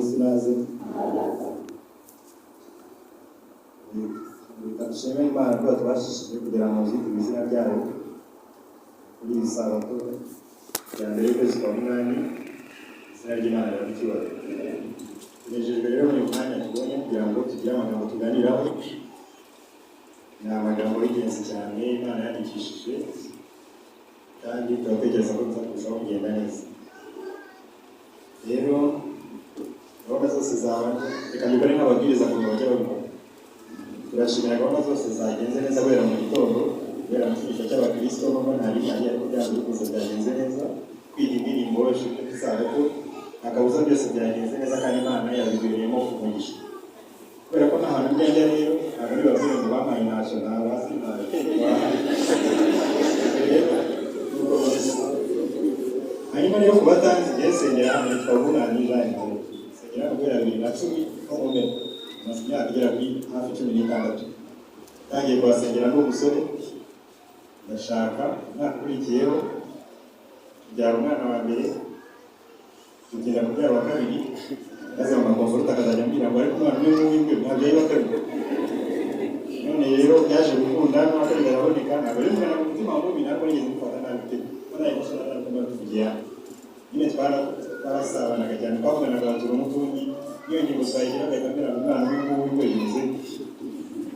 sinaze bikashema Imana ko twashishije kugira ngo zite izina ryayo kuri isabato ya mbere y'ukwezi kwa munani izina ry'Imana rirakibaye. Tunejejwe rero mu mwanya tubonye kugira ngo tugire amagambo tuganiraho. Ni amagambo y'ingenzi cyane Imana yandikishije kandi turatekereza ko tuzarushaho kugenda neza. Rero gahunda zose zawe reka mbikore nk'ababwiriza kugira bajye babikora. Turashimira gahunda zose zagenze neza guhera mu gitondo, guhera mu cyigisho cy'abakristo n'ubwo ntari ariko byanze bikunze byagenze neza. Kwiga indirimbo inshuti z'isabato akabuza byose byagenze neza kandi Imana yabibereyemo umugisha. Kubera ko nta hantu njya rero ntabwo ari babwire ngo bampaye ntacyo ntabazi hanyuma rero ku batanzi igihe sengera hano yitwa Bunani Jean Paul. Sengera guhera 2010 no mu mpera maze imyaka igera kuri hafi 16. Tangiye kuhasengera n'umusore ndashaka umwaka ukurikiyeho tubyara umwana wa mbere tugenda kubyara wa kabiri maze mu makomfort akazajya ambwira ngo ariko umwana umwe w'ingwe ntabwo yari wa kabiri. None rero byaje gukunda n'uwa kabiri araboneka ntabwo rero umwana mu mutima mubi ntabwo nigeze mufata nabi pe ko nayo musore ntabwo tuvugiye nyine twarasabanaga cyane twavuganaga turi umutundi niyo ngingo twayigira agahita ambwira ngo umwana umwe w'ingwe yize.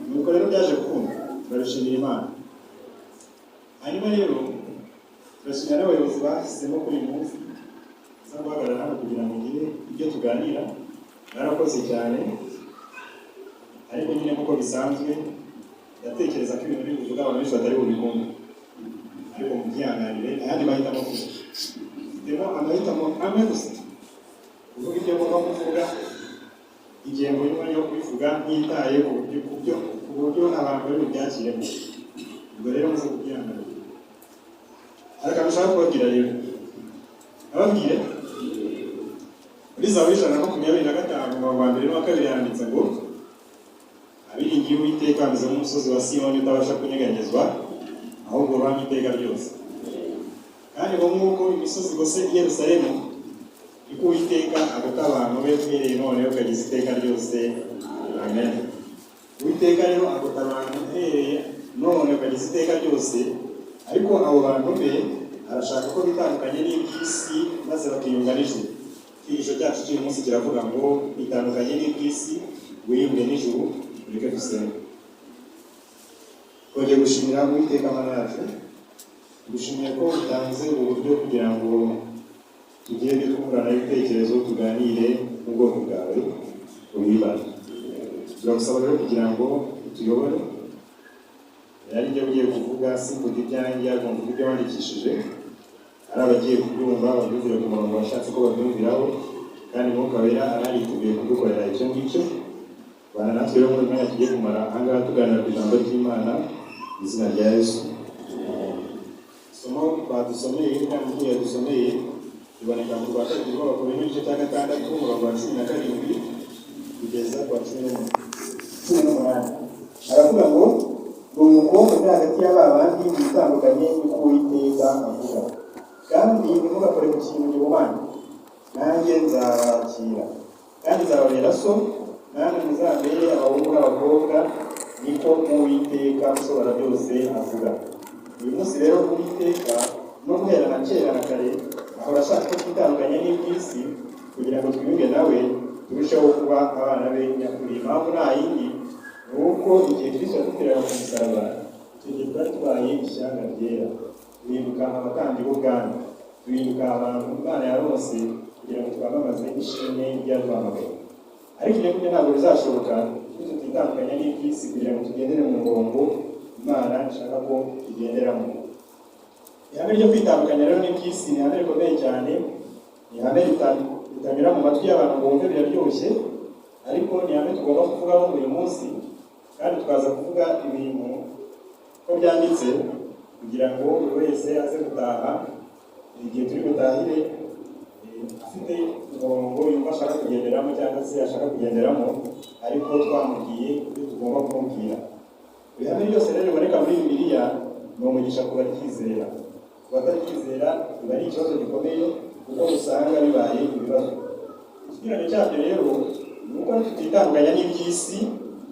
Nuko rero byaje gukunda barashimira Imana. Hanyuma rero turashimira n'abayobozi bahisemo kuri uyu munsi uza guhagarara hano kugira ngo ngire ibyo tuganira. Narakoze cyane ariko nyine nk'uko bisanzwe ndatekereza ko ibintu biri kuvuga abantu benshi batari bubikunde ariko mubyihanganire ayandi mahitamo kuvuga mfitemo amahitamo amwe gusa kuvuga ibyo ngomba kuvuga igihe mbonye umwanya wo kubivuga ntitaye ku buryo abantu bari bubyakiremo. Ubwo rero muze kubyihanganira. Ariko nshaka kubabwira rero ababwire muri Zaburi 125 mu mbere n'uwa kabiri yanditse ngo abiringiye Uwiteka bameze nk'umusozi wa Siyoni utabasha kunyeganyezwa ahubwo uramye iteka ryose. Kandi ngo nk'uko imisozi igose i Yerusalemu niko Uwiteka agota abantu be uhereye none ukageza iteka ryose. Amen. Uwiteka rero agota abantu uhereye none ukageza iteka ryose, ariko abo bantu be arashaka ko bitandukanye n'iby'isi maze bakiyunga n'ijuru. Icyigisho cyacu cy'uyu munsi kiravuga ngo bitandukanye n'iby'isi wiyunge n'ijuru ureke gusenga. Twongeye gushimira Uwiteka Mana yacu, dushimiye ko utanze uburyo kugira ngo tugire ibyo twungurana ibitekerezo tuganire n'ubwoko bwawe ubibane. Turagusaba rero kugira ngo utuyobore ari ibyo ugiye kuvuga simvuga ibyanjye ariko mvuga ibyo wandikishije, ari abagiye kubyumva babyumvire ku murongo washatse ko babyumviraho, kandi Mwuka Wera arariteguye kudukorera icyo ngicyo. Bana natwe rero muri mwanya tugiye kumara ahangaha tuganira ku ijambo ry'Imana mu izina rya Yesu. Isomo badusomeye kandi igihe dusomeye riboneka mu rwa kabiri rw'Abakorinto igice cya 6 umurongo wa 17 kugeza ku wa 18. Aravuga ngo umukobwa uri hagati y'aba bandi bitandukanye n'uko Uwiteka avuga, kandi ntimugakore ku kintu gihumanye, nanjye nzabakira kandi nzababera so, namwe muzambere abahungu n'abakobwa, niko Uwiteka ushobora byose avuga. Uyu munsi rero Uwiteka no guhera na kera na kare ahora ashaka ko twitandukanya n'iby'isi kugira ngo twiyunge nawe turusheho kuba abana be nyakuri. Impamvu nta yindi ni uko igihe Kristo yadupfiraga ku musaraba icyo gihe twari tubaye ishyanga ryera, duhinduka abatambyi b'ubwami, duhinduka abantu Imana yarose kugira ngo twamamaze ishimwe ry'aduhamagaye. Ariko ibyo ngibyo ntabwo bizashoboka tutitandukanya n'iby'isi kugira ngo tugendere mu murongo Imana ishaka ko tugenderamo. Ihame ryo kwitandukanya rero n'iby'isi ni ihame rikomeye cyane, ni ihame ritanyura mu matwi y'abantu ngo bumve biraryoshye, ariko ni ihame tugomba kuvugaho uyu munsi, kandi tukaza kuvuga ibintu ko byanditse kugira ngo buri wese aze gutaha igihe turi butahire afite umurongo yumva ashaka kugenderamo cyangwa se ashaka kugenderamo, ariko twamubwiye ibyo tugomba kumubwira. Ihame ryose rero riboneka muri Bibiliya ni umugisha ku baryizera. Ku bataryizera biba ari ikibazo gikomeye kuko usanga bibaye ibibazo. ikinyuranyo cyabyo rero ni uko tutitandukanya n'iby'isi,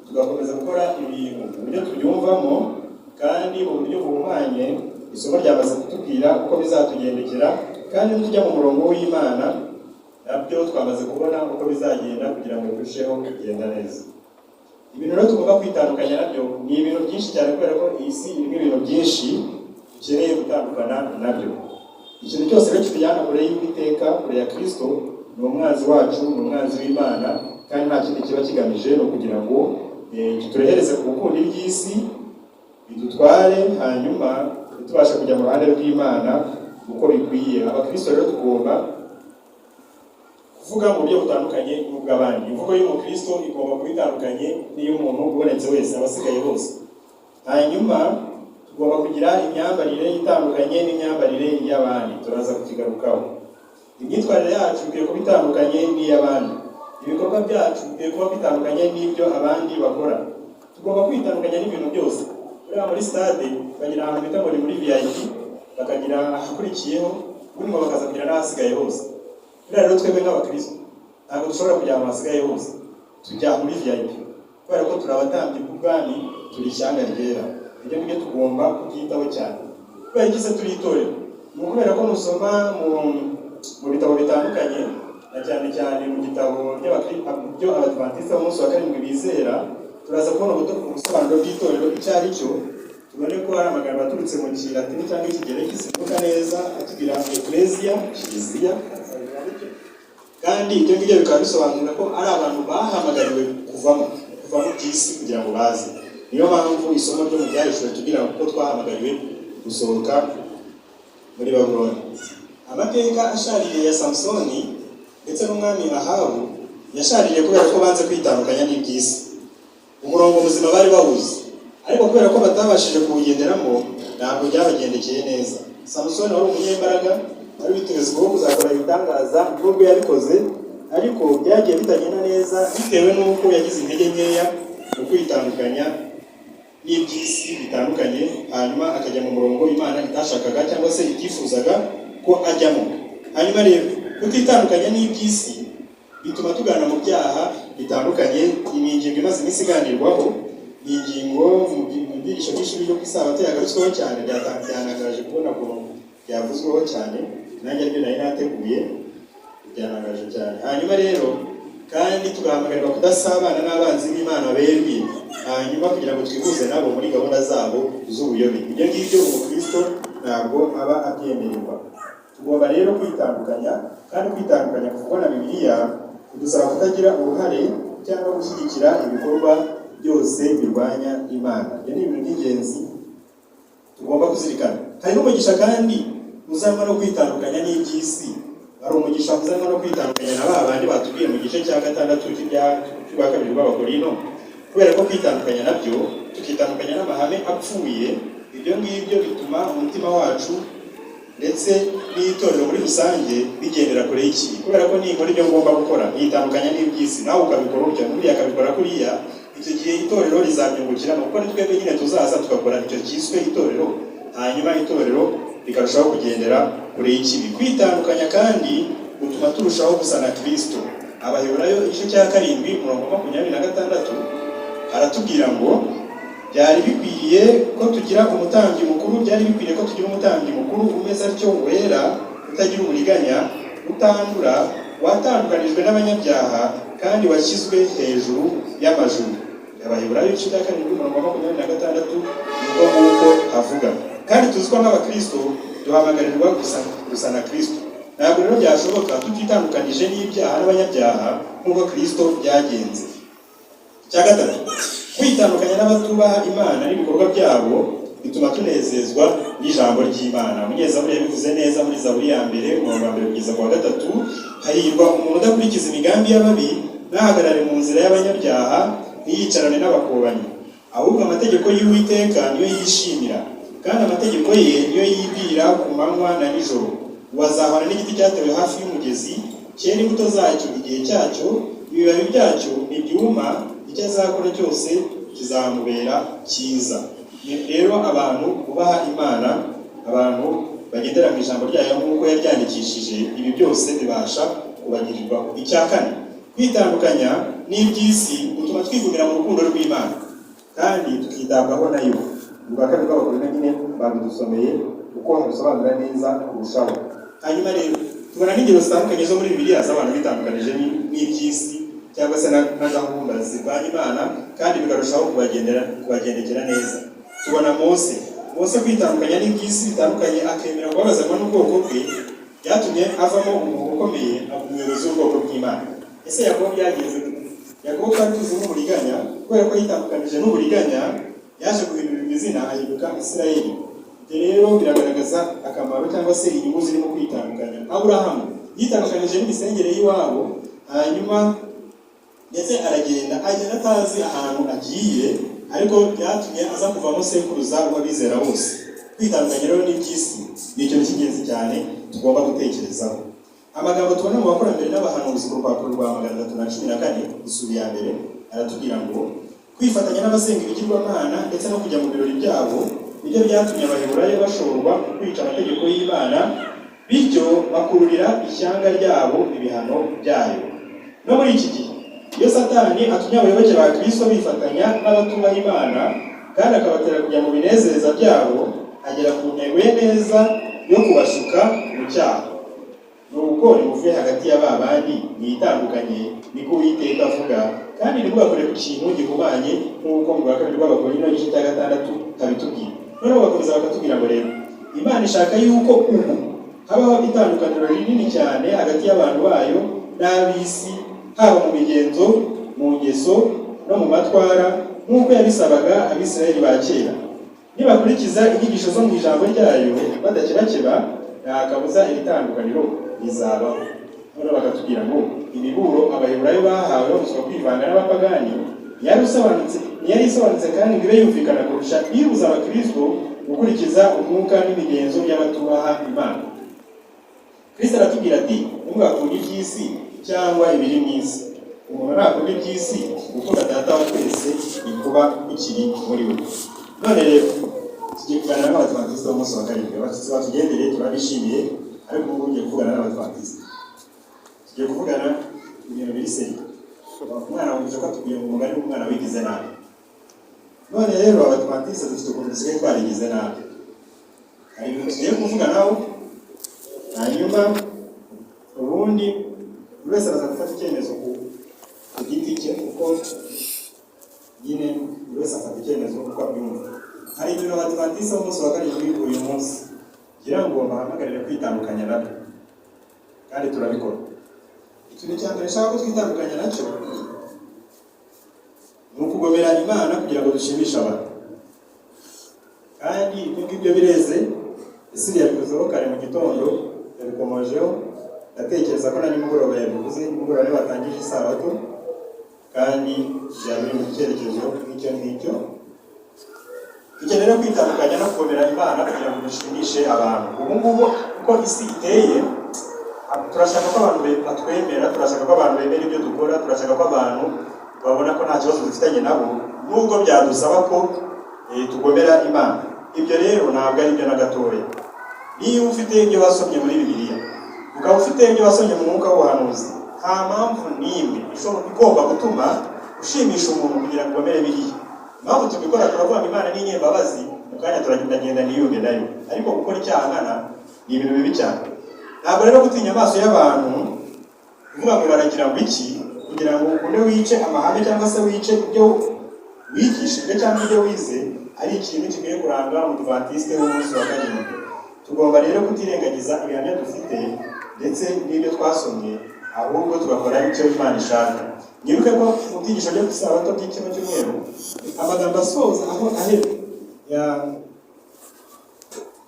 tugakomeza gukora ibintu mu buryo tubyumvamo kandi mu buryo buhumanye. Isomo ryamaze kutubwira uko bizatugendekera, kandi nitujya mu murongo w'Imana nabyo twamaze kubona uko bizagenda kugira ngo birusheho kugenda neza. Ibintu rero tugomba kwitandukanya nabyo ni ibintu byinshi cyane, kubera ko iyi si irimo ibintu byinshi dukeneye gutandukana nabyo. Ikintu cyose rero kitujyana kure y'Uwiteka, kure ya Kristo, ni umwanzi wacu, ni umwanzi w'Imana, kandi nta kindi kiba kigamije no kugira ngo turehereze ku gukunda iby'isi bidutware, hanyuma tubasha kujya mu ruhande rw'Imana uko bikwiye. Abakristo rero tugomba kuvuga mu buryo butandukanye n'ubw'abandi. Imvugo y'umukristo igomba kuba itandukanye n'iy'umuntu ubonetse wese, abasigaye bose. Hanyuma tugomba kugira imyambarire itandukanye n'imyambarire y'abandi, turaza kukigarukaho. Imyitwarire yacu ikwiye kuba itandukanye n'iy'abandi, ibikorwa byacu bikwiye kuba bitandukanye n'ibyo abandi bakora. Tugomba kwitandukanya n'ibintu byose. Buriya muri stade bagira ahantu bita ngo ni muri VIP, bakagira ahakurikiyeho, ubundi ngo bakaza kugira n'ahasigaye hose. Rero twebwe nk'abakristo ntabwo dushobora kujya ahantu hasigaye hose, tujya muri VIP, kubera ko turi abatambyi b'ubwami, turi ishyanga ryera. Ibyo ngibyo tugomba kubyitaho cyane. Kubera iki se turi itorero? Ni ukubera ko nusoma mu bitabo bitandukanye, na cyane cyane mu gitabo byo Abadiventiste b'umunsi wa karindwi bizera, turaza kubona ubusobanuro bw'itorero icyo ari cyo. Tubone ko hari amagambo aturutse mu Kilatini cyangwa Ikigereki sivuga neza, atubwira Ecclesia, Kiliziya, kandi ibyo ngibyo bikaba bisobanura ko ari abantu bahamagariwe kuva mu by'isi kugira ngo baze. Niyo mpamvu isomo ryo mu Byahishwe tugira ko twahamagariwe gusohoka muri Babuloni. Amateka ashaririye ya Samsoni ndetse n'umwami Ahabu yashaririye kubera ko banze kwitandukanya n'iby'isi. Umurongo muzima bari bawuzi, ariko kubera ko batabashije kuwugenderamo ntabwo byabagendekeye neza. Samsoni wari umunyembaraga, ari witezweho kuzakora ibitangaza, nubwo yabikoze ariko byagiye bitagenda neza bitewe n'uko yagize intege nkeya mu kwitandukanya n'iby'isi bitandukanye, hanyuma akajya mu murongo Imana itashakaga cyangwa se itifuzaga ko ajyamo. Hanyuma rero kutitandukanya n'iby'isi bituma tugana mu byaha bitandukanye. Iyi ngingo imaze iminsi iganirwaho, ni ingingo mu byigisho by'ishuri ryo ku Isabato yagarutsweho cyane, byanangaje kubona ko byavuzweho cyane, nanjye aribyo nari nateguye, byanangaje cyane. Hanyuma rero kandi tugahamagarirwa kudasabana n'abanzi b'Imana bembi, hanyuma kugira ngo twihuze nabo muri gahunda zabo z'ubuyobe. Ibyo ngibyo umukristo ntabwo aba abyemererwa. Tugomba rero kwitandukanya, kandi kwitandukanya kuvugwa na Bibiliya kudusaba kutagira uruhare cyangwa gushyigikira ibikorwa byose birwanya Imana. Ibyo ni ibintu by'ingenzi tugomba kuzirikana. Hari n'umugisha kandi uzanwa no kwitandukanya n'iby'isi. Hari umugisha uzanwa no kwitandukanya na ba bandi batubwiye mu gice cya 6 cy'ubwa 2 b'Abakorino, kubera ko kwitandukanya nabyo tukitandukanya n'amahame apfuye. Ibyo ngibyo bituma umutima wacu ndetse n'itorero muri rusange bigendera kure y'ikibi, kubera ko ninkora ibyo ngomba gukora yitandukanya n'iby'isi, nawe ukabikora utyo, n'uriya akabikora kuriya, icyo gihe itorero rizabyungukiramo, kuko ni twebwe nyine tuzaza tugakora icyo cyiswe itorero, hanyuma itorero rikarushaho kugendera kure y'ikibi. Kwitandukanya kandi gutuma turushaho gusa na Kristo. Abaheburayo igice cya 7:26 aratubwira ngo byari bikwiriye ko tugira umutambyi mukuru, umeze atyo wera, utagira uburiganya, utandura, watandukanijwe n'abanyabyaha, kandi washyizwe hejuru y'amajuru. Abaheburayo igice cya 7:26 niko nguko havuga. Kandi tuzi ko nk'abakristo duhamagarirwa gusa na Kristo. Ntabwo rero byashoboka tutitandukanije n'ibyaha n'abanyabyaha nk'uko Kristo byagenze. Icya gatatu, kwitandukanya n'abatubaha Imana n'ibikorwa byabo bituma tunezezwa n'ijambo ry'Imana. Umunyezaburi yabivuze neza muri Zaburi ya 1 umurongo wa 1 kugeza ku wa 3, hahirwa umuntu udakurikiza imigambi y'ababi, ntahagarare mu nzira y'abanyabyaha, ntiyicarane n'abakobanyi. Ahubwo amategeko y'Uwiteka niyo yishimira, kandi amategeko ye niyo yibwira ku manywa na nijoro. Wazahora n'igiti cyatewe hafi y'umugezi, cyera imbuto zacyo igihe cyacyo, ibibabi byacyo ntibyuma, icyo azakora cyose kizamubera cyiza. Rero abantu bubaha Imana, abantu bagendera mu ijambo ryayo nk'uko yaryandikishije, ibi byose bibasha kubagirirwaho. Icya kane, kwitandukanya n'iby'isi gutuma twigumira mu rukundo rw'Imana kandi tukitabwaho nayo. Ubwa kabiri bw'Abakorinto nyine babidusomeye uko habisobanura neza kurushaho. Hanyuma rero tubona n'ingero zitandukanye zo muri Bibiliya z'abantu bitandukanije n'iby'isi cyangwa se na gahunda zirwanya Imana kandi bikarushaho kubagendekera neza. Tubona Mose kwitandukanya n'iby'isi bitandukanye akemera kubabazanwa n'ubwoko bwe byatumye avamo umuntu ukomeye umuyobozi w'ubwoko bw'Imana. Ese Yakobo byagenze gute? Yakobo kandi tuzi nk'umuriganya kubera ko yitandukanije n'uburiganya yaje guhindura izina ahinduka Isirayeli. Ibyo rero biragaragaza akamaro cyangwa se inyungu zirimo kwitandukanya. Aburahamu yitandukanije n'imisengere y'iwabo hanyuma ndetse aragenda atazi ahantu agiye, ariko byatumye aza kuvamo sekuruza w'abizera bose. Kwitandukanya rero n'iby'isi ni ikintu cy'ingenzi cyane tugomba gutekerezaho. Amagambo tubona mu bakurambere n'abahanuzi ku rupapuro rwa 314 isura ya mbere aratubwira ngo kwifatanya n'abasenga ibigirwamana ndetse no kujya mu birori byabo nibyo byatumye Abaheburayo bashorwa kwica amategeko y'Imana, bityo bakururira ishyanga ryabo ibihano byayo. No muri iki gihe iyo Satani atumye abayoboke ba Kristo bifatanya n'abatubaha Imana kandi akabatera kujya mu binezeza byabo, agera ku ntego ye neza yo kubashuka mu cyaha. Nuko nimuve hagati y'aba bandi mwitandukanye, niko Uwiteka avuga, kandi ntimugakore ku kintu gihumanye nk'uko mu bwa kabiri bw'Abakorinto igice cya 6 habitubwira. Noneho bakomeza bakatubwira ngo rero Imana ishaka yuko ubu habaho itandukaniro rinini cyane hagati y'abantu bayo n'ab'isi, haba mu migenzo, mu ngeso no mu matwara nk'uko yabisabaga Abisirayeli ba kera. Nibakurikiza inyigisho zo mu ijambo ryayo badakebakeba, nta kabuza iri tandukaniro rizabaho. Noneho bakatubwira ngo imiburo Abaheburayo bahawe bamusaba kwivanga n'abapagani ntiyari isobanutse kandi ngo ibe yumvikana kurusha ibuza Abakristo gukurikiza umwuka n'imigenzo by'abatubaha Imana. Kristo aratubwira ati ntimugakunda iby'isi cyangwa ibiri mu isi. Umuntu nakunda iby'isi gukunda Data wa twese bikuba bikiri muri we. None rero tugiye kuganira n'Abadiventisti b'umunsi wa karindwi. Abashyitsi batugendereye turabishimiye, ariko ubu tugiye kuvugana n'Abadiventisti. Tugiye kuvugana ibintu biri seri. Umwana wumvise ko atubwiye ngo umugani w'umwana wigize nabi. None rero Abadiventisti dufite ukuntu dusigaye twarigize nabi. Hari ibintu tugiye kuvuganaho, hanyuma ubundi buri wese araza gufata icyemezo ku giti cye, kuko nyine buri wese afata icyemezo uko abyumva. Hari ibintu Abadiventisti b'umunsi wa karindwi uyu munsi kugira ngo bahamagarire kwitandukanya nabyo, kandi turabikora. Ikintu cya mbere nshaka ko twitandukanya nacyo ni ukugomera Imana kugira ngo dushimishe abantu. Kandi ibyo ngibyo bireze, isi yabikozeho kare mu gitondo, yabikomojeho, ndatekereza ko na nimugoroba yabivuze, nimugoroba niba batangije isabato, kandi byabiri mu cyerekezo nk'icyo. Dukenera kwitandukanya no kugomera Imana kugira ngo dushimishe abantu. Ubu ngubu uko isi iteye, turashaka ko abantu batwemera, turashaka ko abantu bemera ibyo dukora, turashaka ko abantu babona ko nta kibazo dufitanye nabo, nubwo byadusaba ko tugomera Imana. Ibyo rero ntabwo ari byo na gatoya. Niba ufite ibyo wasomye muri Bibiliya, ukaba ufite ibyo wasomye mu mwuka w'ubuhanuzi, nta mpamvu n'imwe igomba gutuma ushimisha umuntu kugira ngo ugomere Bibiliya. Impamvu tubikora turavuga ngo Imana ni inyembabazi, mu kanya turagenda niyunge nayo, ariko gukora icyaha nkana ni ibintu bibi cyane. Ntabwo rero gutinya amaso y'abantu kuvuga ngo baragira ngo iki kugira ngo ukunde wice amahame cyangwa se wice ibyo wigishijwe cyangwa ibyo wize ari ikintu gikwiye kuranga Umudiventisti w'umunsi wa karindwi. Tugomba rero kutirengagiza ibihamya dufite ndetse n'ibyo twasomye, ahubwo tugakora icyo Imana ishaka. Nibuke ko mu byigisho byo gusabato by'ikino cy'umweru amagambo asoza aho ahera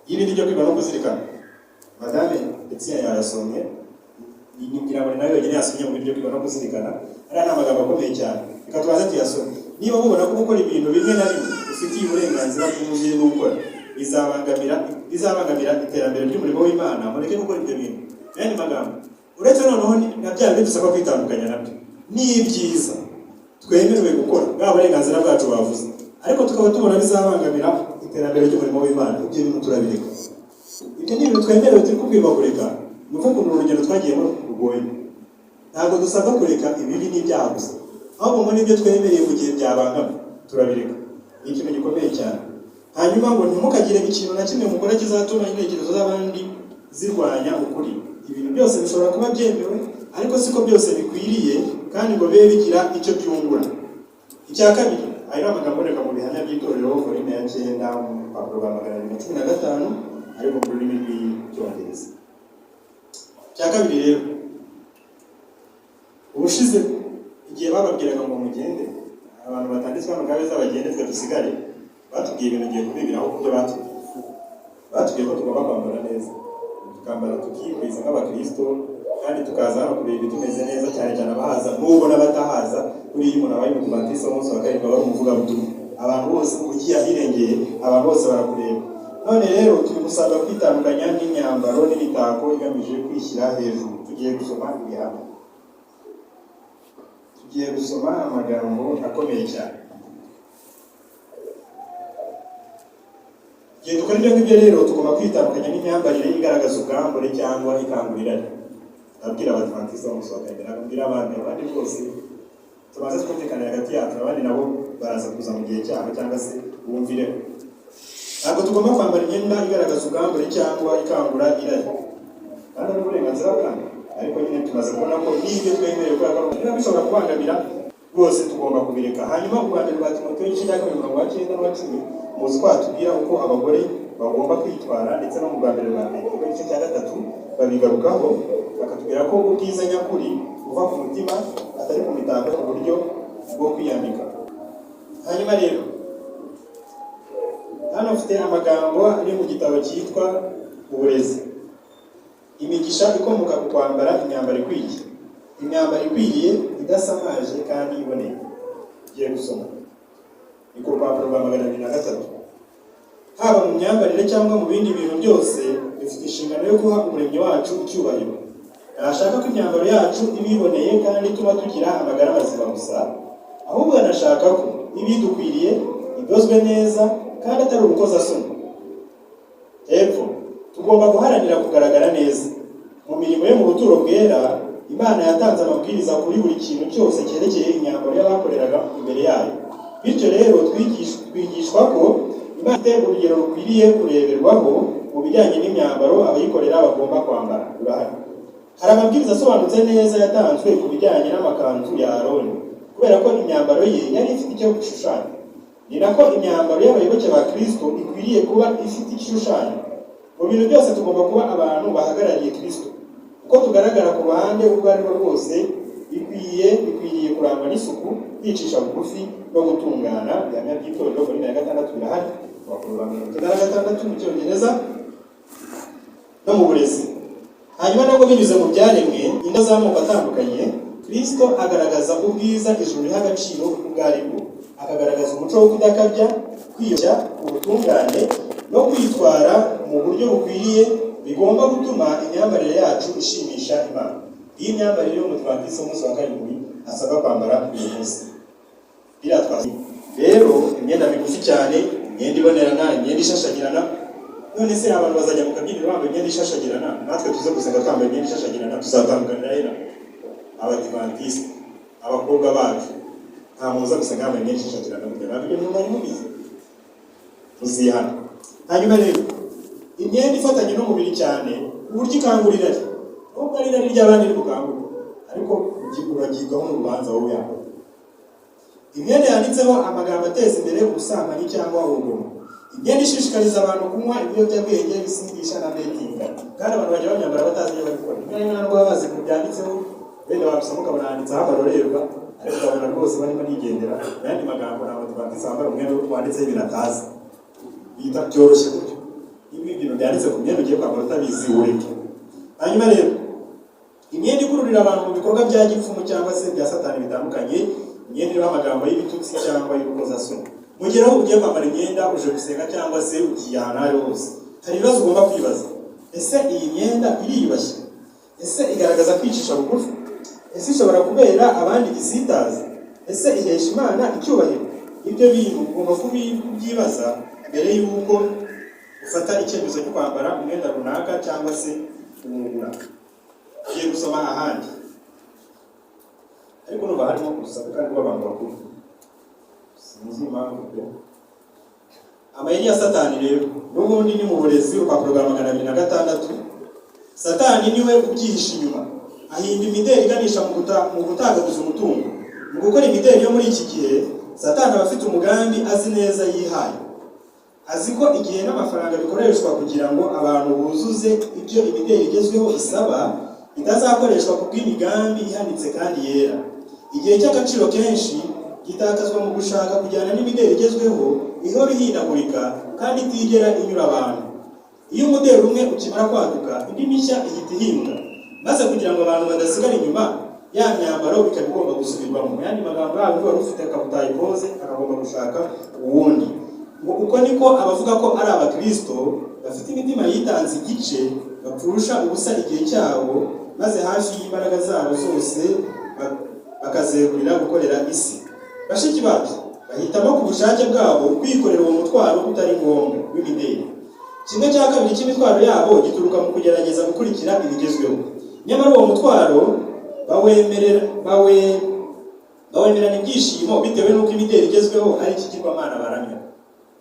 y'ibindi byo kwiga no kuzirikana, Madame Betsia yayasomye, ngira ngo nawe yonyine yasomye mu byo kwiga no kuzirikana. Ari amagambo akomeye cyane, reka tubaze tuyasome. Niba mubona ko gukora ibintu bimwe na bimwe ufitiye uburenganzira bwuzuye bwo gukora bizabangamira iterambere ry'umurimo w'Imana, mureke gukora ibyo bintu. N'andi magambo uretse noneho na bya bintu dusaba kwitandukanya nabyo ni ibyiza twemerewe gukora bwa burenganzira bwacu bavuze, ariko tukaba tubona bizabangamira iterambere ry'umurimo w'Imana. Ibyo bintu turabireka. Ibyo ni ibintu twemerewe turi kubwirwa kureka. Ni ukuvuga ngo urugendo twagiyemo rugoye. ntabwo dusabwa kureka ibibi n'ibyaha gusa, ahubwo ngo n'ibyo twemereye mu gihe byabangama turabireka. Ni ikintu gikomeye cyane. Hanyuma ngo ntimukagire ikintu na kimwe mukora kizatuma intekerezo z'abandi zirwanya ukuri. Ibintu byose bishobora kuba byemewe, ariko siko byose bikwiriye, kandi ngo bibe bigira icyo byungura. Icya kabiri, aya ni amagambo aboneka mu bihamya by'itorero Korinto ya 9 mu rupapuro rwa 215, ariko mu rurimi rw'Icyongereza. Icya kabiri rero, ubushize igihe bababwiraga ngo mugende, abantu batanditswe amagabe z'abagende twe dusigare, batubwiye ibintu ngiye kubibiraho kubyo batubwiye ko tugomba kwambara neza, tukambara tukikwiza nk'abakristo, kandi tukaza hano kureba tumeze neza, cyane cyane abahaza n'ubwo n'abatahaza. Buriya umuntu abaye mu Baptiste umunsi wa karindwi bari umuvugabutumwa, abantu bose ugiye ahirengeye, abantu bose barakureba. None rero turi gusabwa kwitandukanya n'imyambaro n'imitako igamije kwishyira hejuru. Tugiye gusoma ibihamya, tugiye gusoma amagambo akomeye cyane. Igihe dukora ibyo ngibyo rero tugomba kwitandukanya n'imyambarire igaragaza ubwambure cyangwa ikangurirane. Abwira Abadivantiste b'umunsi wa karindwi, abwira abandi bose tumaze twumvikana hagati yacu, abandi nabo baraza kuza mu gihe cyabo cyangwa se bumvireho. Ntabwo tugomba kwambara imyenda igaragaza ubwambure cyangwa ikangura irari, kandi ari uburenganzira bwanyu, ariko nyine tumaze kubona ko n'ibyo twemerewe kubera ko niba bishobora kubangamira rwose tugomba kubireka. Hanyuma u Rwanda rwa Timoteyo igice cya 9 n'uwa 10 muzi ko hatubwira uko abagore bagomba kwitwara, ndetse no mu Rwanda rwa Petero igice cya 3 babigarukaho, bakatubwira ko ubwiza nyakuri buva ku mutima atari ku mitako mu buryo bwo kwiyambika. Hanyuma rero hano mfite amagambo ari mu gitabo cyitwa Uburezi. Imigisha ikomoka ku kwambara imyambaro ikwiriye. Imyambaro ikwiriye idasamaje kandi iboneye. Giye gusoma ni ku rupapuro rwa 203. Haba mu myambarire cyangwa mu bindi bintu byose, dufite inshingano yo guha umuremyi wacu icyubahiro. Arashaka ko imyambaro yacu ibiboneye kandi ituma tugira amagara mazima gusa, ahubwo anashaka ko ibidukwiriye idozwe neza kandi atari urukozasoni. Hepfo, tugomba guharanira kugaragara neza mu mirimo yo mu buturo bwera. Imana yatanze amabwiriza kuri buri kintu cyose cyerekeye imyambaro y'abakoreraga imbere yayo. Bityo rero twigishwa ko Imana ifite urugero rukwiriye kureberwaho mu bijyanye n'imyambaro abayikorera bagomba kwambara. Urahari hari amabwiriza asobanutse neza yatanzwe ku bijyanye n'amakanzu ya Aroni, kubera ko imyambaro ye yari ifite icyo gushushanya. Ni nako imyambaro y'abayoboke ba Kristo ikwiriye kuba ifite igishushanyo. Mu bintu byose tugomba kuba abantu bahagarariye Kristo. Uko tugaragara ku ruhande urwo ari rwo rwose, bikwiriye kurangwa n'isuku, kwicisha bugufi no gutungana. Ibihamya by'itorero Korinto ya 6 birahari, Abakuru 6 mu Cyongereza no mu burezi. Hanyuma nabwo binyuze mu byaremwe inda z'amoko atandukanye, Kristo agaragaza ubwiza ijuru riha agaciro ubwo ari bwo, akagaragaza umuco wo kudakabya, kwiyoroshya, ubutungane no kwitwara mu buryo bukwiriye, bigomba gutuma imyambarire yacu ishimisha Imana. Iyi myambarire yo mu Baptiste umunsi wa karindwi asabwa kwambara uyu munsi biratwaza rero imyenda migufi cyane, imyenda ibonerana, imyenda ishashagirana. None se abantu bazajya mu kabyiniro bambaye imyenda ishashagirana, natwe tuze gusenga twambaye imyenda ishashagirana, tuzatandukanira rero Abadivantiste abakobwa bacu nta muza gusenga yambaye imyenda ishashagirana, kugira ngo ibyo mwari mubizi muzihana. Hanyuma rero imyenda ifatanye n'umubiri cyane uburyo ikangurira nubwo ari irari ry'abandi rikangurira, ariko uragibwaho n'urubanza wowe yambaye. Imyenda yanditseho amagambo ateza imbere ubusambanyi cyangwa urugomo. Imyenda ishishikariza abantu kunywa ibiyobyabwenge, bisindisha na betinga, kandi abantu bajya bamyambara batazi ibyo bari gukora. Rimwe na rimwe bazi ku byanditseho, wenda wabisoma ukabona handitseho amarorerwa, ariko ukabona rwose barimo nigendera ayandi magambo. Ntabwo twakwisambara umwenda wanditseho ibintu atazi, bihita byoroshye gutyo. Niba ibintu byanditse ku myenda ugiye kwambara utabizi ureke. Hanyuma rero imyenda ikururira abantu mu bikorwa bya gipfumu cyangwa se bya satani bitandukanye, imyenda iriho amagambo y'ibitutsi cyangwa y'urukozasoni. Mu gihe aho ugiye kwambara imyenda uje gusenga cyangwa se ugiye ahantu ari hose, hari ibibazo ugomba kwibaza. Ese iyi myenda iriyubashye? Ese igaragaza kwicisha bugufi? Ese ishobora kubera abandi igisitaza? Ese ihesha Imana icyubahiro? Ibyo bintu ugomba kubyibaza mbere y'uko ufata icyemezo cyo kwambara umwenda runaka cyangwa se umwenda. Ugiye gusoma ahandi ariko numva harimo urusaku kandi rw'abantu bakuru, sinzi impamvu pe. Amayeri ya Satani rero n'ubundi ni mu burezi urupapuro rwa 206. Satani niwe ubyihisha inyuma, ahinda imideli iganisha mu gutagaguza umutungo. Mu gukora imideli yo muri iki gihe, Satani aba afite umugambi azi neza yihaye. Azi ko igihe n'amafaranga bikoreshwa kugira ngo abantu buzuze ibyo imideli igezweho isaba bitazakoreshwa ku bw'imigambi ihanitse kandi yera. Igihe cy'agaciro kenshi gitakazwa mu gushaka kujyana n'imideli igezweho ihora ihindagurika kandi itigera inyura abantu. Iyo umudeli umwe ukimara kwaduka, indi mishya ihita ihinduka, maze kugira ngo abantu badasigara inyuma, ya myambaro bikaba igomba gusubirwamo. Mu yandi magambo, yaba wari ufite akabutayi pose akagomba gushaka uwundi. Ngo uko niko abavuga ko ari abakristo bafite imitima yitanze igice bapfusha ubusa igihe cyabo, maze hafi y'imbaraga zabo zose bakazegurira gukorera isi. Bashiki bacu bahitamo ku bushake bwabo kwikorera uwo mutwaro utari ngombwa w'imideli. 1/2 cy'imitwaro yabo gituruka mu kugerageza gukurikira ibigezweho. Nyamara uwo mutwaro bawemerana ibyishimo bitewe n'uko imideli igezweho ari ikigirwamana baramya.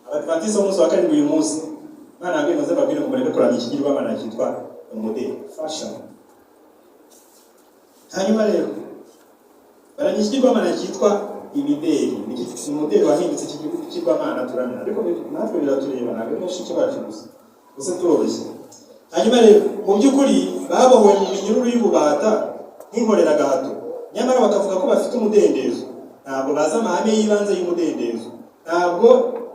Abadivantisi b'umunsi wa karindwi uyu munsi, Imana yabwiye maze babwire ngo mureke kuramya ikigirwamana cyitwa umudeli, fashion. Hanyuma rero baramya ikigirwamana cyitwa imideli. Ni umudeli wahindutse ikigirwamana turamya, ariko natwe biratureba, ntabwo ari bashiki bacu gusa turoroshye. Hanyuma rero mu by'ukuri babohowe mu minyururu y'ububata nk'inkorera gahato, nyamara bakavuga ko bafite umudendezo. Ntabwo bazi amahame y'ibanze y'umudendezo, ntabwo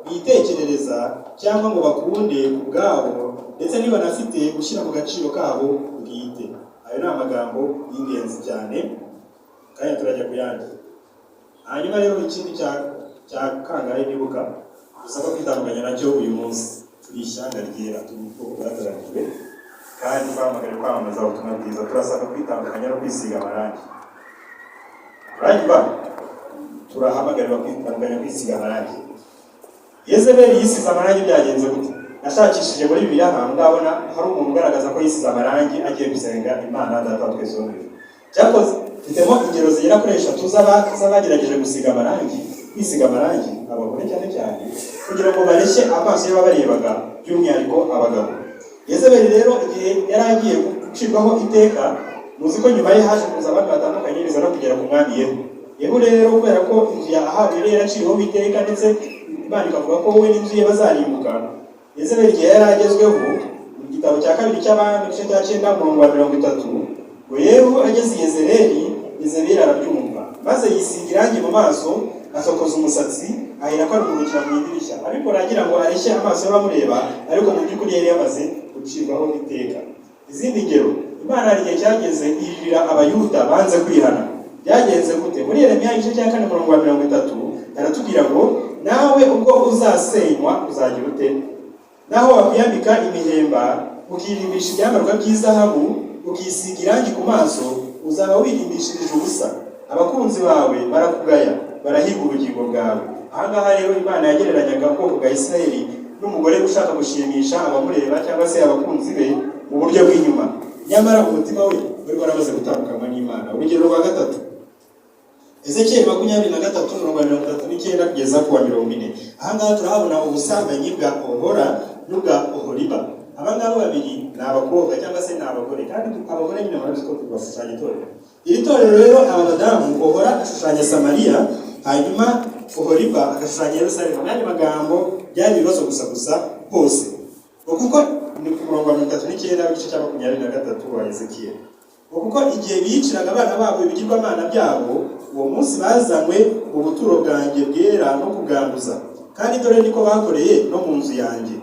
bitekerereza cyangwa ngo bakunde ku bwabo, ndetse niba banafite gushyira mu gaciro kabo bwite. Ayo ni amagambo y'ingenzi cyane kandi turajya ku yandi. Hanyuma rero ikindi cya kangahe nibuka dusaba kwitandukanya nacyo uyu munsi, turi ishyanga ryera, turi mu bwoko bwatoranyijwe kandi twamagare kwamamaza ubutumwa bwiza. Turasaba kwitandukanya no kwisiga amarangi. Turahamagarira kwitandukanya kwisiga amarangi. Yezebeli yisize amarangi byagenze gute? Nashakishije muri Bibiliya ahantu ndabona hari umuntu ugaragaza ko yisize amarangi agiye gusenga Imana Data wa twese wo mu ijuru. Cyakoze mfitemo ingero zigera kuri 3 z'abagerageje gusiga amarangi, kwisiga amarangi abagore cyane kugira ngo bareshye amaso y'ababarebaga, by'umwihariko abagabo. Yezebeli rero igihe yari agiye gucirwaho iteka, muzi ko nyuma ye haje kuza abantu batandukanye biza no kugera ku mwami Yehu rero kubera ko inzu ya Ahabu yari yaraciweho iteka ndetse Imana ikavuga ko we n'inzu ye bazarimbuka. Yezebeli igihe yari agezweho mu gitabo cya 2 cy'Abami igice cya 9:30, ngo Yehu ageze Yezebeli arabyumva, maze yisiga irangi mu maso, asokoza umusatsi, ahera ko arumurukira mu idirishya, ariko aragira ngo areshye amaso y'abamureba, ariko mu by'ukuri yari yamaze gucirwaho iteka. Izindi ngero, Imana hari igihe cyageze irira Abayuda banze kwihana. Byagenze gute? Muri Yeremiya igice cya 4:30 aratubwira ngo nawe ubwo uzasenywa uzagira ute? Naho wakwiyambika imihemba, ukirimbisha ibyambarwa by'izahabu, ukisiga irangi ku maso, uzaba wirimbishirije ubusa. Abakunzi bawe barakugaya, barahiga ubugingo bwawe. Ahangaha rero Imana yagereranyaga ubwoko bwa Isirayeli n'umugore ushaka gushimisha abamureba cyangwa se abakunzi be mu buryo bw'inyuma, nyamara umutima we wari waramaze gutandukanywa n'Imana. Urugero rwa 3, Ezekiel 23:39 kugeza ku wa 40. Ahangaha turahabona ubusambanyi bwa Ohora n'ubwa Oholiba. Abangabo babiri ni abakobwa cyangwa se ni abagore, kandi abagore nyine barabizi ko bashushanya itorero. Iri torero rero aba badamu, Ohora ashushanya Samariya, hanyuma Oholiba agashushanya Yerusalemu. N'andi magambo byari ibibazo gusa hose. Kuko ni ku murongo wa 39 w'igice cya 23 wa Ezekiel. Kuko igihe biciraga abana babo ibigirwamana byabo, uwo munsi bazanywe mu buturo bwanjye bwera no kubwanduza, kandi dore niko bakoreye no mu nzu yanjye.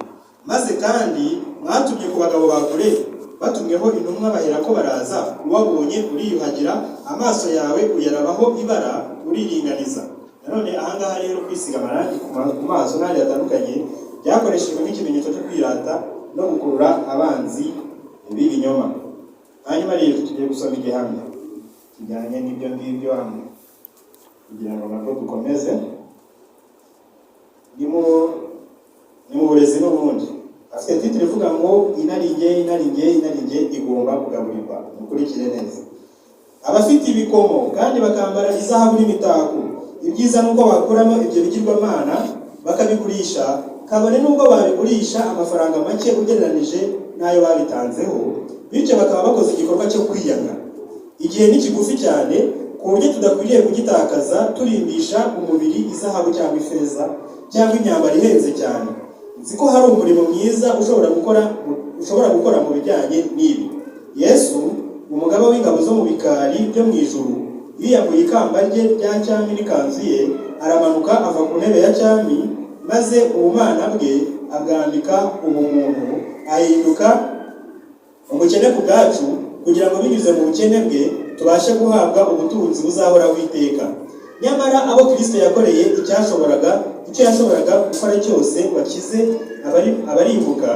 Maze kandi mwatumye ku bagabo bakure, batumweho intumwa bahera ko baraza, ubabonye uriyuhagira, amaso yawe uyarabaho ibara uriringaniza. Nanone ahangaha rero kwisiga amarangi ku maso n'ahandi hatandukanye byakoreshejwe nk'ikimenyetso cyo kwirata no gukurura abanzi b'ibinyoma. Hanyuma rero tugiye gusoma igihamya kijyanye n'ibyo ngibyo hamwe kugira ngo nako dukomeze. Ni mu burezi n'ubundi. Afite titire ivuga ngo inaringe igomba kugaburirwa. Mukurikire neza. abafite ibikomo kandi bakambara izahabu n'imitako. Ibyiza nuko bakuramo ibyo bigirwamana bakabigurisha, kabone nubwo babigurisha amafaranga make ugereranije n'ayo babitanzeho, bityo bakaba bakoze igikorwa cyo kwiyanga. Igihe ni kigufi cyane ku buryo tudakwiriye kugitakaza turimbisha umubiri izahabu cyangwa ifeza cyangwa imyambaro ihenze cyane. Nzi ko hari umurimo mwiza ushobora gukora mu bijyanye n'ibi. Yesu, umugaba w'ingabo zo mu bikari byo mu ijuru, yiyambuye ikamba rye rya cyami n'ikanzu ye, aramanuka ava ku ntebe ya cyami, maze ubumana bwe abwambika ubumuntu, ahinduka umukene ku bwacu, kugira ngo binyuze mu bukene bwe tubashe guhabwa ubutunzi buzahoraho iteka. Nyamara abo Kristo yakoreye icyo yashoboraga gukora cyose wakize abarimbuka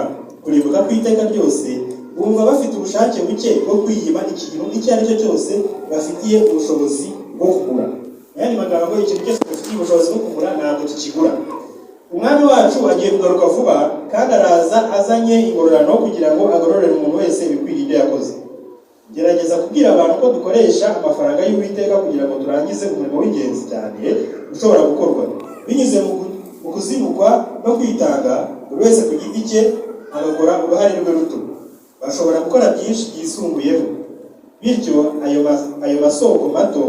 kurimbuka kw'iteka ryose, bumva bafite ubushake buke bwo kwiyima ikintu icyo ari cyo cyose bafitiye ubushobozi bwo kugura. Yandi magambo, ikintu cyose dufitiye ubushobozi bwo kugura ntabwo tukigura. Umwami wacu agiye kugaruka vuba, kandi araza azanye ingororano kugira ngo agororere umuntu wese ibikwiriye ibyo yakoze. Gerageza kubwira abantu ko dukoresha amafaranga y'Uwiteka kugira ngo turangize umurimo w'ingenzi cyane ushobora gukorwa binyuze mu kuzinukwa no kwitanga, buri wese ku giti cye agakora uruhare rwe ruto. Bashobora gukora byinshi byisumbuyeho, bityo ayo masoko mato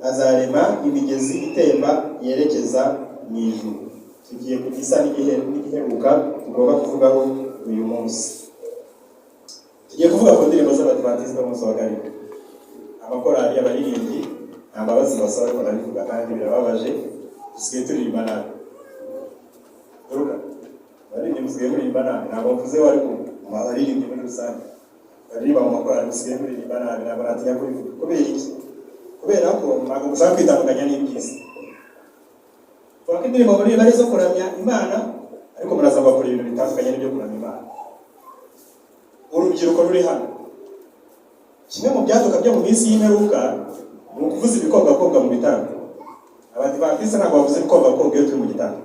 azarema imigezi itemba yerekeza mu ijuru. Tugiye ku gisa n'igiheruka tugomba kuvugaho uyu munsi. Tugiye kuvuga ku ndirimbo z'Abadivantisiti b'umunsi wa karindwi. Amakorali y'abaririmbyi nta mbabazi basaba, ariko ndabivuga kandi birababaje, dusigaye turirimba nabi. Duruka abaririmbyi musigaye muririmba nabi, ntabwo mvuze wari mu abaririmbyi muri rusange baririmba mu makorali musigaye muririmba nabi, ntabwo natinya kubivuga. Kubera iki? Kubera ko ntabwo mushaka kwitandukanya n'ibyiza. Tuvuga ko indirimbo muri bari zo kuramya Imana, ariko muraza bakora ibintu bitandukanye n'ibyo kuramya Imana. Urubyiruko ruri hano, kimwe mu byaduka byo mu minsi y'imperuka ni ukuvuza ibikobwakobwa mu bitambo. Abadivantisiti ntabwo bavuze ibikobwakobwa iyo turi mu gitambo.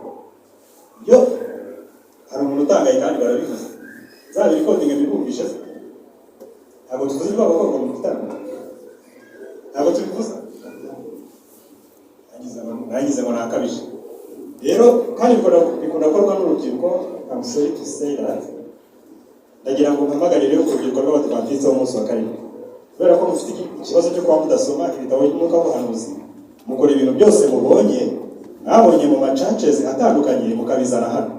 Iyo hari umuntu utangaye kandi barabivuze, zaba ibikodinga bibumvishe se, ntabwo tuvuze ibikobwakobwa mu gitambo, ntabwo tubivuza. Nagize ngo nakabije. Rero kandi bikunda gukorwa n'urubyiruko. I'm sorry to say that. Ndagira ngo mpamagarire urubyiruko rw'Abadivantisiti b'umunsi wa karindwi, kubera ko mufite ikibazo cyo kuba mudasoma ibitabo by'umwuka w'ubuhanuzi, mukora ibintu byose mwabonye mu macancezi atandukanye mukabizana hano.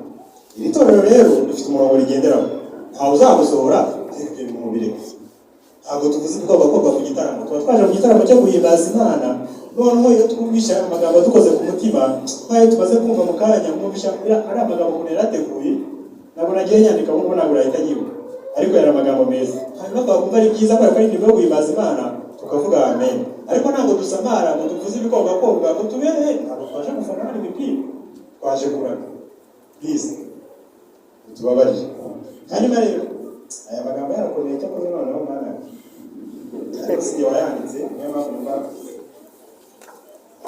Iri torero rero rifite umurongo rigenderaho, ntawe uzagusohora ibyo mu mubiri. Ntabwo tuvuze ibikobwakobwa mu gitaramo, tuba twaje mu gitaramo cyo guhimbaza Imana. Noneho iyo twumvisha amagambo dukoze ku mutima, nk'ayo tumaze kumva mu kanya, mwumvisha ari amagambo umuntu yarateguye, ntabwo nagiye nyandika ngo ntabwo yahita yibuka, ariko yari amagambo meza. Hanyuma twakumva ari byiza kubera ko ari ibintu byo guhimbaza Imana, tukavuga amen. Ariko ntabwo dusamara ngo tuvuze ibikobwakobwa ngo tubere, ntabwo twaje gufana hano imipira, twaje kurana. Please tubabarire. Hanyuma rero aya magambo yarakomeye cyakoze noneho Mana, ariko si wayanditse, niyo mpamvu numva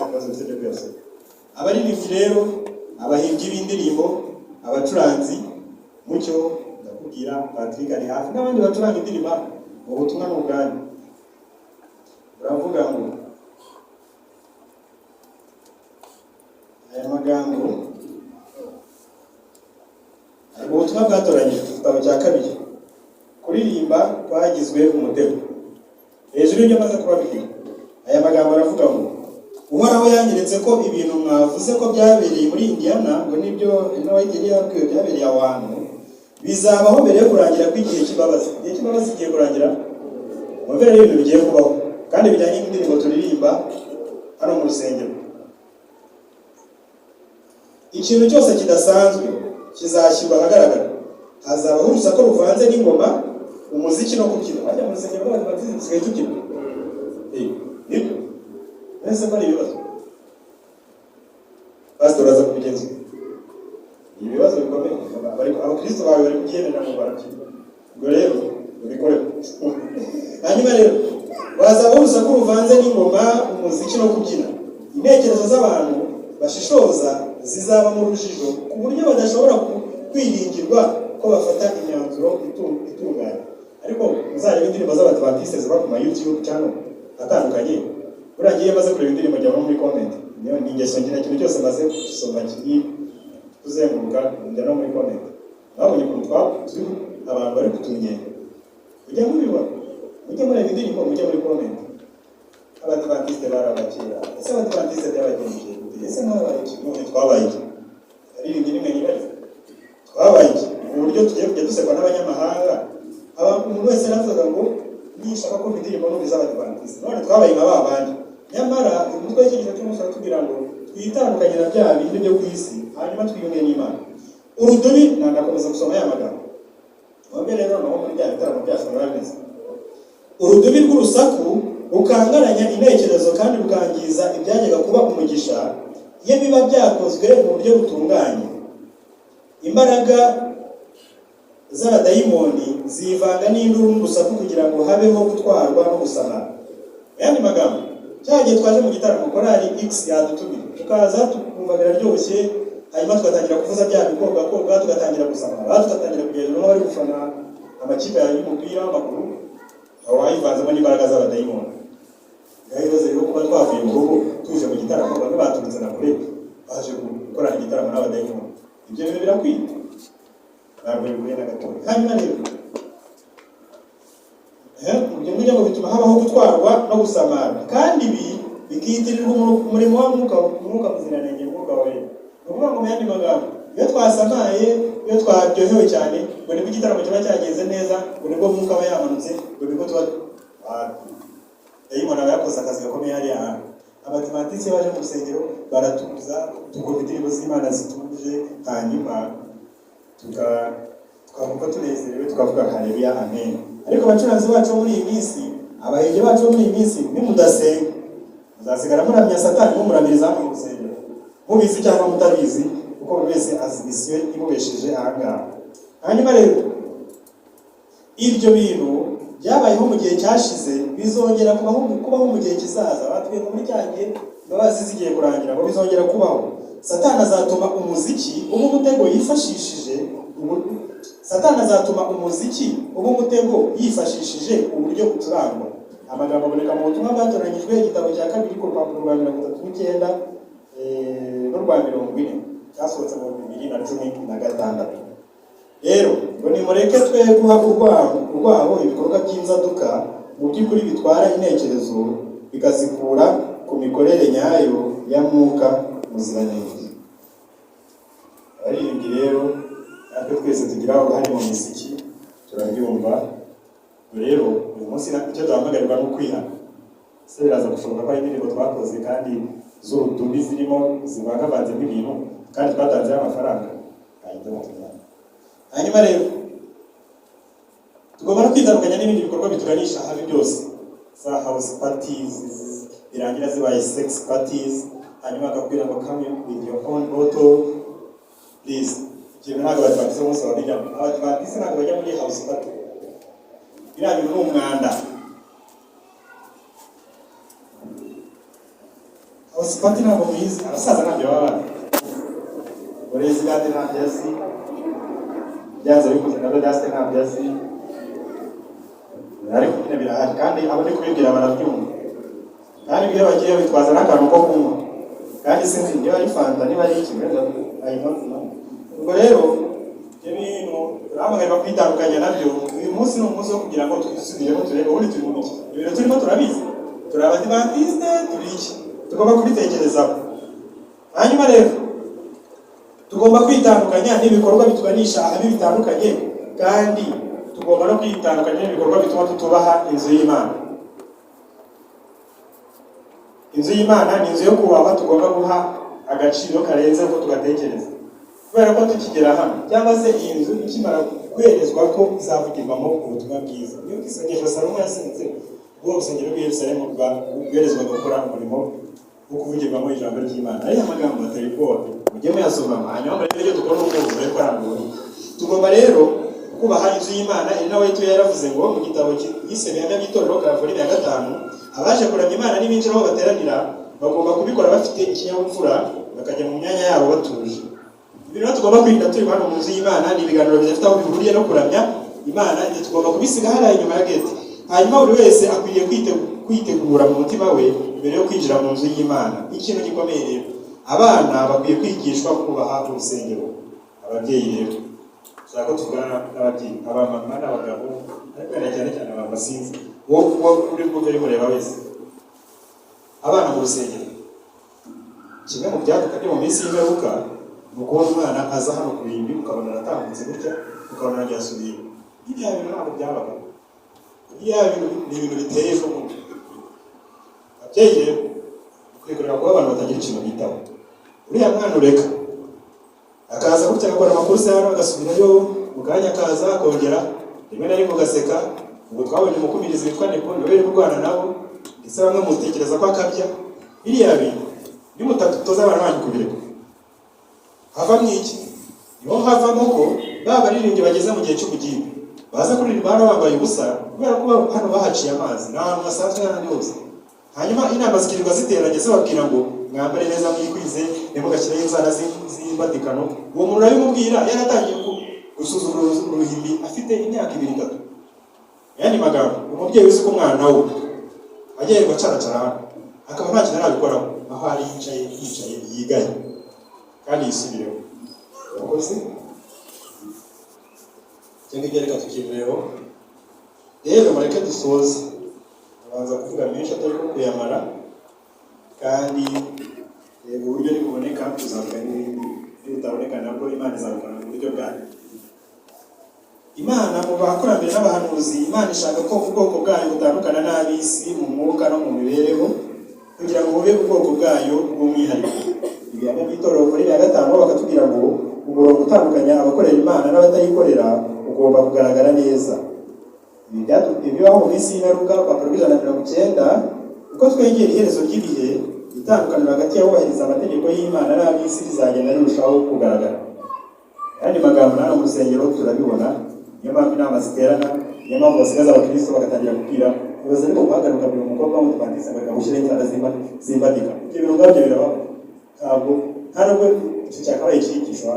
akabazo bifite byose. Abaririmbyi rero, abahimbyi b'indirimbo, abacuranzi, Mucyo ndakubwira, Patrick ari hafi, n'abandi bacuranga indirimbo, ubutumwa n'ubwanyu. Uravuga ngo aya magambo, ubutumwa bwatoranyijwe ku gitabo cya kabiri, kuririmba kwagizwe umutego. Hejuru y'ibyo maze kubabwira, aya magambo aravuga ngo Uhoraho yanyeretse ko ibintu mwavuze ko byabereye muri Indiana, ngo nibyo n'abageni yabwiwe byabereye aho hantu, bizabaho mbere yo kurangira kw'igihe cy'imbabazi. Igihe cy'imbabazi kigiye kurangira, mubere y'ibintu bigiye kubaho kandi bijyanye n'indirimbo turirimba hano mu rusengero. Ikintu cyose kidasanzwe kizashyirwa ahagaragara. Hazabaho urusaku ruvanze n'ingoma, umuziki no kubyina. Bajya mu rusengero rw'Abadivantisiti dusigaye tubyina. Nibyo ese ko ari ibibazo pastor aza kubigenza. Ibibazo bikomeye, abakristo bawe bari kubyemera mu barabyina. Ubwo rero ubikore. Hanyuma rero bazabaho urusaku ruvanze n'ingoma, umuziki no kubyina. Intekerezo z'abantu bashishoza zizaba mu rujijo ku buryo badashobora kwiringirwa ko bafata imyanzuro itunganye. ariko uzareba indirimbo z'Abadventiste ziba ku ma YouTube channel atandukanye, buriya ngiye maze kureba indirimbo njya no muri comment, niyo ni ingeso ngira ikintu cyose maze gusoma kiri kuzenguruka njya no muri comment, nabonye ukuntu turi abantu bari kutunyega, ujya mubibona, ujya mureba indirimbo, mujya muri comment. Abadventiste barabakira, ese Abadventiste byabagenje gute? Ese mwabaye iki? None twabaye iki? Ari ibindi nimwe nibaza twabaye iki? Uburyo tugiye kujya dusekwa n'abanyamahanga, umuntu wese aravuga ngo nishaka ko indirimbo n'ubiza Abadventiste, none twabaye nka babandi. Nyamara umutwe w'icyo cyose aratubwira ngo twitandukanye na bya bindi byo ku isi, hanyuma twiyunge n'Imana. Urudubi ntandakomeza gusoma ya magambo, wambe rero naho muri bya bitaramo byacu murabizi. Urudubi rw'urusaku bukangaranya intekerezo kandi bukangiza ibyajyaga kuba umugisha iyo biba byakozwe mu buryo butunganye. Imbaraga z'abadayimoni zivanga n'induru n'urusaku kugira ngo habeho gutwarwa no gusamara. Yandi magambo, cyagiye twaje mu gitaramo korali X yadutumira, tukaza tukumva biraryoshye, hanyuma tugatangira kuvuza bya bikobwa tugatangira gusamara, tugatangira kugenda no bari gufana amakipe y'umupira w'amaguru, aho hayivanzemo n'imbaraga z'abadayimoni. Yahibaze rero kuba twavuye mu rugo tuje mu gitaramo, bamwe baturutse na kure baje gukora igitaramo n'abadayimoni. Ibyo bintu birakwiye, ntabwo bihuye na gatoya. Hanyuma rero ibyo ngibyo ngo bituma habaho gutwarwa no gusamara, kandi ibi bikitirirwa umurimo wa mwuka muziranenge, mwuka wa Yesu. Ni ukuvuga ngo mu yandi magambo, iyo twasamaye, iyo twaryohewe cyane, ngo nibwo igitaramo kiba cyagenze neza, ngo nibwo mwuka aba yamanutse, ngo nibwo tuba dayimoni aba yakoze akazi gakomeye hariya hantu. Abadiventiste baje mu rusengero baratuza, tukumva indirimbo z'Imana zituje, hanyuma tukavuga tunezerewe, tukavuga haleluya amen. Ariko abacuranzi bacu muri iyi minsi, abahege bacu muri iyi minsi, nimudasenga muzasigara muramya Satani, mumuramiriza mu rusengero, mubizi cyangwa mutabizi, kuko buri wese azi misiyo imubesheje ahangaha. Hanyuma rero ibyo bintu byabayeho mu gihe cyashize, bizongera kubaho mu gihe kizaza. Batubwiye muri cyangiye imbabazi zigiye kurangira, ngo bizongera kubaho. Satani azatuma umuziki uba umutego yifashishije uburyo bucurangwa. Amagambo aboneka mu butumwa bwatoranyijwe, igitabo cya 2 ku rupapuro rwa 39 n'urwa 40 cyasohotse mu 2016. Rero ngo nimureke twe guha urwaho ibikorwa by'inzaduka mu by'ukuri bitwara intekerezo bikazikura ku mikorere nyayo ya mwuka muziranenge. Abaririmbyi rero natwe twese tugira uruhare mu muziki, turabyumva. Rero uyu munsi icyo duhamagarirwa no kwihana. Se biraza gushoboka ko ari indirimbo twakoze kandi z'urudubi zirimo zivangavanze n'ibintu, kandi twatanze amafaranga. Hanyuma rero tugomba no kwitandukanya n'ibindi bikorwa bituganisha habi byose, za house parties birangira zibaye sex parties, hanyuma akabwira ngo come with your own bottle please. Ibyo ntabwo Abadventiste bose babijyamo. Abadventiste ntabwo bajya muri house party, biriya bintu ni umwanda. House party ntabwo muyizi, abasaza ntabyo baba urezi kandi ntabyo azi, byanze bikuze nabyo byase ntabyo azi, ariko nyine birahari kandi abo ndi kubibwira barabyumva. Kandi iyo bagiye bitwaza n'akantu ko kunywa, kandi sinzi niba ari fanta niba ari iki, ubwo rero ibyo bintu turahamagarwa kwitandukanya nabyo. Uyu munsi ni umunsi wo kugira ngo twisubiremo turebe ubundi turi mu biki. Ibintu turimo turabizi, turi Abadiventiste, turi iki, tugomba kubitekerezaho. Hanyuma rero tugomba kwitandukanya n'ibikorwa bituganisha ahabi bitandukanye, kandi tugomba no kwitandukanya n'ibikorwa bituma tutubaha inzu y'Imana. Inzu y'Imana ni inzu yo kubahwa, tugomba guha agaciro karenze uko tugatekereza. Kubera ko tukigera hano, cyangwa se iyi nzu ikimara kwerezwa ko izavugirwamo ubutumwa bwiza, niyo isengesho Salomo yasenze ubwo urusengero rw'i Yerusalemu rwerezwaga gukora umurimo wo kuvugirwamo ijambo ry'Imana. Ariya magambo atari ubwoba, mujye muyasoma, hanyuma murebe ibyo dukora ubwoko bari kwarangura. Tugomba rero kubaha inzu y'Imana. Ari nawe yaravuze ngo mu gitabo yise Bihamya by'itorero Volume ya 5, abaje kuramya Imana n'ibinjira aho bateranira bagomba kubikora bafite ikinyabupfura, bakajya mu myanya yabo batuje. Ibintu tugomba kwirinda turi hano mu nzu y'Imana ni ibiganiro bidafite aho bihuriye no kuramya, Imana tugomba kubisiga hariya inyuma ya gate. Hanyuma buri wese akwiriye kwitegura mu mutima we mbere yo kwinjira mu nzu y'Imana. Ikintu gikomeye rero, abana bakwiye kwigishwa kubaha urusengero. Ababyeyi rero ko tuvugana n'ababyeyi, abamama n'abagabo, ariko cyane cyane abasinzi wo uri bwumve mureba wese. Abana mu rusengero, kimwe mu byaduka byo mu minsi y'imperuka ni ukubona umwana aza hano ku ruhimbi ukabona aratambutse gutya, ukabona aryasubiye. Ibyo bintu ntabwo byabaga. Ibyo ni ibintu biteye ejo bundi. Ababyeyi rero kwikorera kuba abantu batagira ikintu bitaho. Uriya mwana ureka akaza gutya agakora amakosa hano agasubirayo, mu kanya akaza akongera, rimwe na rimwe ugaseka. Ubwo twabonye umukumirizi witwa Nepo niwe uri kurwana nabo, ndetse bamwe mutekereza ko akabya. Biriya bintu nimutatoza abana banyu kubireka, hava mwiki? Niho havamo ko baririmbyi bageze mu gihe cy'ubugimbi baza kuririmba hano bambaye ubusa, kubera ko hano bahaciye amazi, nta hantu hasanzwe n'ahandi hose. Hanyuma inama zikirirwa ziteranye zibabwira ngo mwambare neza mwikwize, ntimugashyiraho inzara z'imbadikano. Uwo muntu urabimubwira yaratangiye gusuzugura uruhimbi afite imyaka 2-3. Yani magambo umubyeyi uzi ko umwana we agiye gucaracara hano akaba nta kintu arabikoraho, aho ari yicaye yigaye kandi yisubireho. Yakoze cyangwa ibyo reka tukivuyeho. Rero mureke dusoze, abanza kuvuga menshi atari ko kuyamara, kandi uburyo nibuboneka tuzavuga n'ibindi, nibutaboneka nabwo Imana izabikora mu buryo bwayo. Imana mu bakurambere n'abahanuzi, Imana ishaka ko ubwoko bwayo butandukana n'ab'isi mu mwuka no mu mibereho, kugira ngo bube ubwoko bwayo bw'umwihariko. Ibihano by'itorero muri ya 5 bakatubwira ngo umurongo utandukanya abakorera Imana n'abatayikorera ugomba kugaragara neza. Ibi byatubibaho mu minsi y'imperuka, Pawulo 190, uko twegera iherezo ry'ibihe, itandukaniro hagati y'abubahiriza amategeko y'Imana n'ab'isi rizagenda rirushaho kugaragara. Kandi magambo hano mu rusengero turabibona, niyo mpamvu inama ziterana, niyo mpamvu basigaza abakristo bagatangira kubwira ibibazo ariko guhagarika buri umukobwa w'umudivantiste ngo akamushyiraho inzara zimbadika. Ibyo bintu ngabyo birabaho, ntabwo ntabwo icyo cyakabaye icyigisho,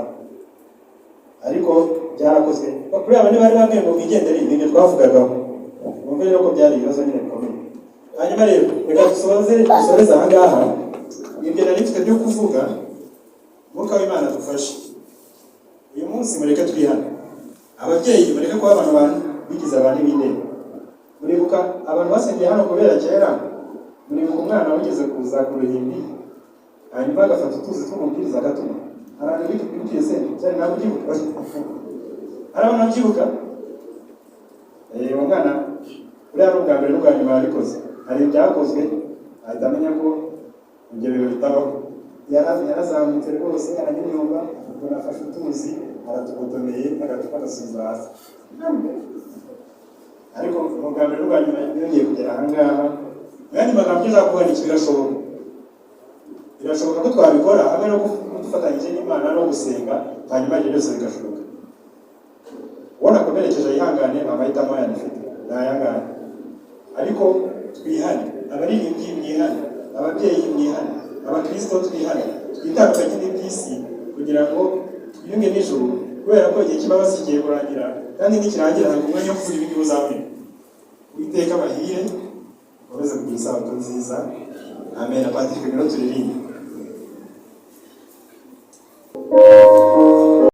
ariko byarakozwe. Kuri aba bari bamwe ngo bigendere ibintu twavugagaho, numva rero ko byari ibibazo nyine bikomeye. Hanyuma rero reka dusoreze aha ngaha. Ibyo nari mfite byo kuvuga, Mwuka w'Imana dufashe. Uyu munsi mureke twihane. Ababyeyi mureke kuba abantu bigize abantu b'indero. Muribuka abantu basengeye hano kubera kera, muribuka umwana wigeze kuza ku ruhimbi, hanyuma agafata utuzi tw'umubwiriza agatuma. Abantu bikubwiye se cyane ntabwo ugibuka. Hari abantu babyibuka? Umwana uriya ari ubwa mbere n'ubwa nyuma yabikoze. Hari ibyakozwe ahita amenya ko ibyo bintu bitabaho. Yarazamutse rwose aranyunyumba, ubwo afashe utuzi aratugotomeye agacupa agasubiza hasi. Ariko ubwa mbere n'ubwa nyuma yongeye kugera aha ngaha, kandi magambo uzakuba ni birashoboka. Birashoboka ko twabikora hamwe no dufatanyije n'Imana no gusenga, hanyuma ibyo byose bigashoboka. Ubona komerekeje yihangane, amahitamo yanifite nayangane. Ariko twihane, abaririmbyi mwihane, ababyeyi mwihane, abakristo twihane, twitandukanye n'iby'isi kugira ngo twiyunge n'ijuru, kubera ko igihe cy'imbabazi kigiye kurangira, kandi nikirangira ntabwo umwanya wo kuvuga ibindi uzaboneka. Uwiteka abahire, ukomeze kugira isabato nziza. Amen. Patrick, ngwino turirimbe.